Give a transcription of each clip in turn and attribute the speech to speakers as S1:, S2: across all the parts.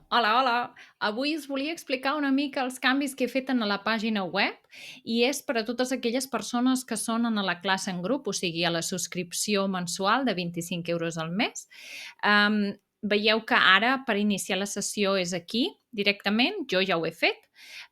S1: Hola, hola. Avui us volia explicar una mica els canvis que he fet en la pàgina web i és per a totes aquelles persones que són a la classe en grup, o sigui, a la subscripció mensual de 25 euros al mes. Veieu que ara per iniciar la sessió és aquí directament, jo ja ho he fet,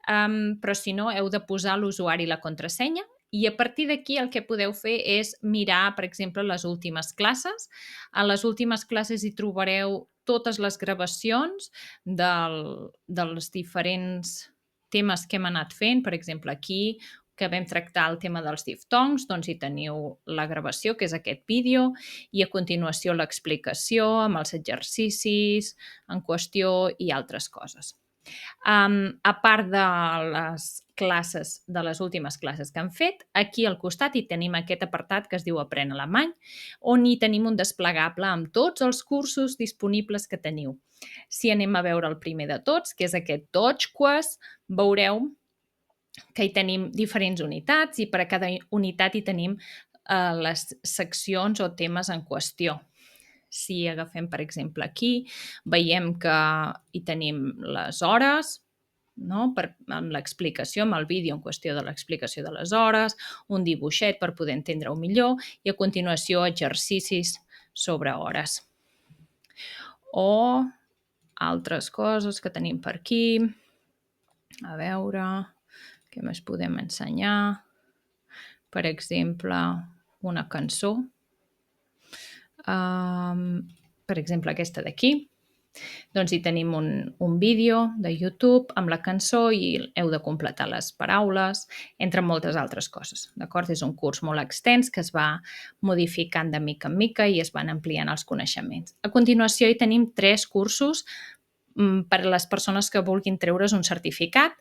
S1: però si no heu de posar l'usuari i la contrasenya i a partir d'aquí el que podeu fer és mirar, per exemple, les últimes classes. A les últimes classes hi trobareu totes les gravacions dels diferents temes que hem anat fent. Per exemple, aquí que vam tractar el tema dels diftongs, doncs hi teniu la gravació, que és aquest vídeo, i a continuació l'explicació amb els exercicis en qüestió i altres coses. A part de les últimes classes que han fet, aquí al costat hi tenim aquest apartat que es diu Aprèn alemany, on hi tenim un desplegable amb tots els cursos disponibles que teniu. Si anem a veure el primer de tots, que és aquest Deutschkurs, veureu que hi tenim diferents unitats i per a cada unitat hi tenim les seccions o temes en qüestió. Si agafem, per exemple, aquí, veiem que hi tenim les hores, no? Amb l'explicació, amb el vídeo en qüestió de l'explicació de les hores, un dibuixet per poder entendre-ho millor i a continuació exercicis sobre hores. O altres coses que tenim per aquí. A veure, què més podem ensenyar? Per exemple, una cançó. Per exemple, aquesta d'aquí. Doncs hi tenim un vídeo de YouTube amb la cançó i heu de completar les paraules, entre moltes altres coses. D'acord? És un curs molt extens que es va modificant de mica en mica i es van ampliant els coneixements. A continuació hi tenim 3 cursos per a les persones que vulguin treure's un certificat,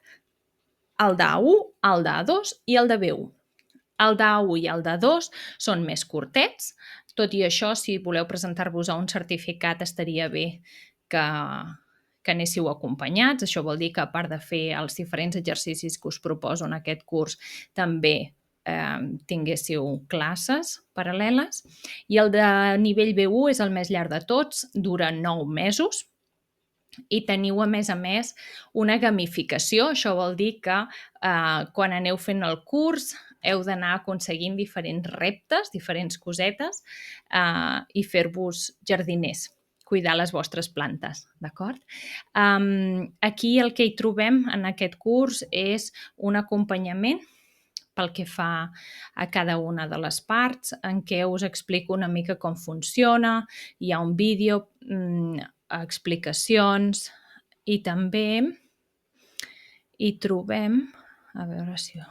S1: el d'A1, el d'A2 i el de B1. El d'A1 i el d'A2 són més curtets, tot i això, si voleu presentar-vos a un certificat, estaria bé que anéssiu acompanyats. Això vol dir que a part de fer els diferents exercicis que us proposo en aquest curs, també tinguéssiu classes paral·leles. I el de nivell B1 és el més llarg de tots, dura 9 mesos, i teniu, a més, una gamificació. Això vol dir que quan aneu fent el curs heu d'anar aconseguint diferents reptes, diferents cosetes i fer-vos jardiners, cuidar les vostres plantes, d'acord? Aquí el que hi trobem en aquest curs és un acompanyament pel que fa a cada una de les parts, en què us explico una mica com funciona, hi ha un vídeo, explicacions i també hi trobem, a veure si ho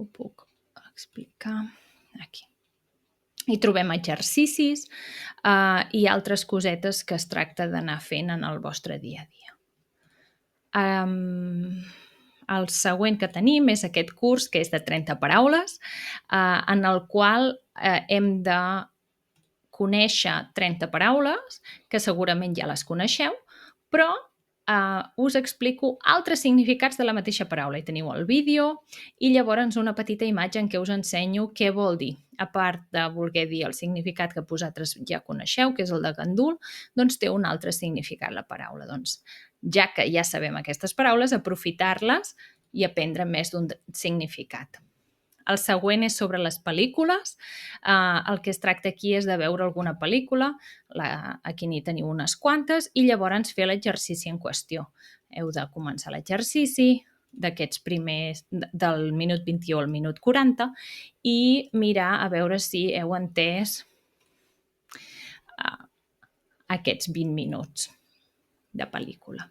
S1: puc explicar, aquí. Hi trobem exercicis i altres cosetes que es tracta d'anar fent en el vostre dia a dia. El següent que tenim és aquest curs, que és de 30 paraules, en el qual hem de conèixer 30 paraules, que segurament ja les coneixeu, però us explico altres significats de la mateixa paraula. Hi teniu el vídeo i llavors una petita imatge en què us ensenyo què vol dir. A part de voler dir el significat que vosaltres ja coneixeu, que és el de gandul, doncs té un altre significat la paraula. Doncs, ja que ja sabem aquestes paraules, aprofitar-les i aprendre més d'un significat. El següent és sobre les pel·lícules. El que es tracta aquí és de veure alguna pel·lícula, aquí n'hi teniu unes quantes, i llavors fer l'exercici en qüestió. Heu de començar l'exercici d'aquests primers, del minut 21 al minut 40, i mirar a veure si heu entès aquests 20 minuts de pel·lícula.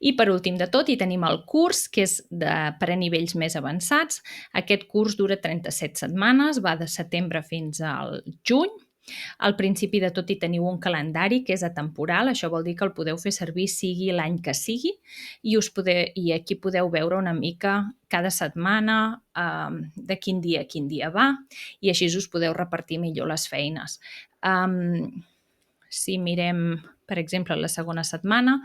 S1: I per últim de tot hi tenim el curs, que és per a nivells més avançats. Aquest curs dura 37 setmanes, va de setembre fins al juny. Al principi de tot hi teniu un calendari que és atemporal, això vol dir que el podeu fer servir sigui l'any que sigui i aquí podeu veure una mica cada setmana de quin dia va i així us podeu repartir millor les feines. Si mirem, per exemple, la segona setmana,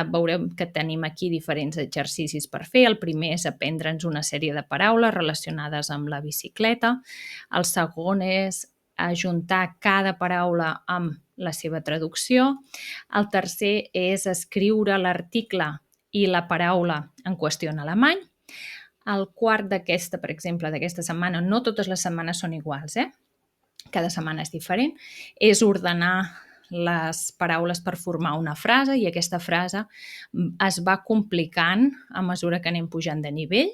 S1: veurem que tenim aquí diferents exercicis per fer. El primer és aprendre'ns una sèrie de paraules relacionades amb la bicicleta. El segon és ajuntar cada paraula amb la seva traducció. El tercer és escriure l'article i la paraula en qüestió en alemany. El quart d'aquesta, per exemple, d'aquesta setmana, no totes les setmanes són iguals, cada setmana és diferent, és ordenar les paraules per formar una frase i aquesta frase es va complicant a mesura que anem pujant de nivell.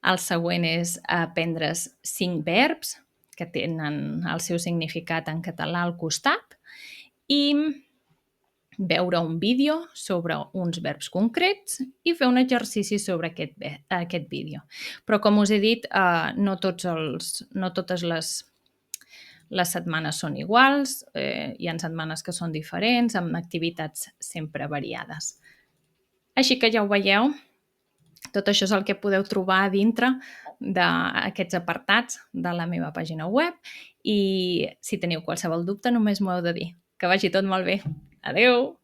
S1: El següent és aprendre's 5 verbs que tenen el seu significat en català al costat i veure un vídeo sobre uns verbs concrets i fer un exercici sobre aquest vídeo. Però, com us he dit, no totes les setmanes són iguals, hi ha setmanes que són diferents, amb activitats sempre variades. Així que ja ho veieu, tot això és el que podeu trobar dintre d'aquests apartats de la meva pàgina web i si teniu qualsevol dubte només m'ho heu de dir. Que vagi tot molt bé. Adeu!